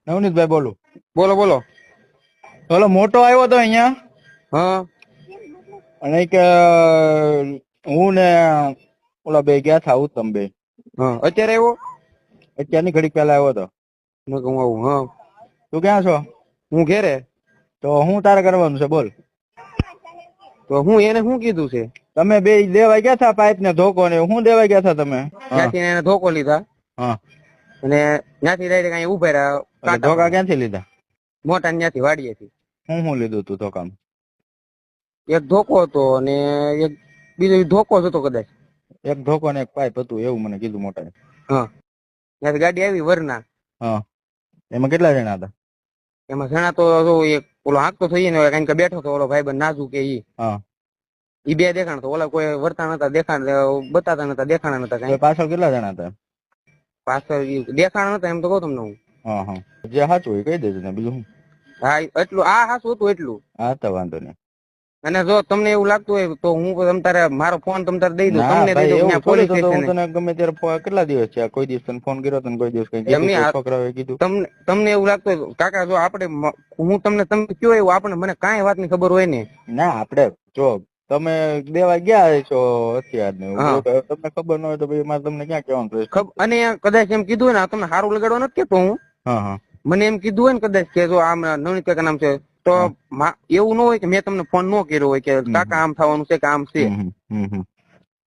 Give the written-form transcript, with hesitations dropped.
નવનીતભાઈ બોલું. બોલો બોલો. ઓલો મોટો આવ્યો તો અહીંયા હા અને કે હું ને ઓલા બે ગયા થા ઉત્તમ બે. હા અત્યારે આવ્યો. અત્યારની ઘડીક પહેલા આવ્યો તો. મેં કહું આવું. હા તું ક્યાં છો? હું ઘેરે. તો હું તારે કરવાનું છે બોલ. તો હું એને શું કીધું છે? તમે બે દેવા ગયા થા પાઇપ ને ધોકો ને હું દેવા ગયા થા તમે? ત્યાંથી એને ધોકો લીધા હા અને ત્યાંથી ડાયરેક્ટ અહીં ઉભા રહ્યા. ધોકા ક્યાંથી લીધા? મોટા ત્યાંથી વાડીએથી. હું લીધું તું ધોકામાં? એક ધોકો હતો અને એક બીજો ધોકો જ હતો કદાચ. એક ધોકો ને એક પાઇપ હતું એવું મને કીધું મોટા. હા ત્યાંથી ગાડી આવી વરના. હા એમાં કેટલા જણા હતા? એમાં જણા તો જો એક ઓલો હાંકતો થઈ ને કારણ કે બેઠો તો ઓલો ભાઈ બંધ નાજુ કે ઈ. હા ઈ બે દેખાણ તો ઓલા કોઈ વર્તા નતા દેખાણ બતાતા નતા દેખાણા નતા કઈ. પાછળ કેટલા જણા હતા? પાછળ દેખાણ નતા એમ તો કહું તમને હું. હા હા જે સાચું હોય કહી દેજો ને બીજું શું. હા એટલું આ હાસું હતું એટલું. હા તો વાંધો નહીં. અને જો તમને એવું લાગતું હોય તો હું તમ તારે મારો ફોન તમ તારે દઈ દઉં. ના તમને દઈ ભાઈ દઉં એવું પોલીસ થોડી તો હું સ્ટેશન. તને ગમે ત્યારે કેટલા દિવસ છે કોઈ દિવસ તને ફોન કર્યો તને કોઈ દિવસ કઈ કીધું એમની છોકરાઓએ કીધું? તમને એવું લાગતું હોય કાકા જો આપણે હું તમને તમે કયો એવું આપણે મને કાંઈ વાતની ખબર હોય ને. ના આપણે જો તમે દેવા ગયા છો હથિયાર ને તમને ખબર ન હોય તો ભાઈ મારે તમને ક્યાં કહેવાનું છે? અને કદાચ એમ કીધું હોય ને તમને સારું લગાડવા નથી કેતો હું. હા હા મને એમ કીધું હોય ને કદાચ કે જો આમ નવનીત કાકા નામ છે તો એવું ન હોય કે મેં તમને ફોન ન કર્યો હોય કે કાકા આમ થવાનું છે કે આમ છે.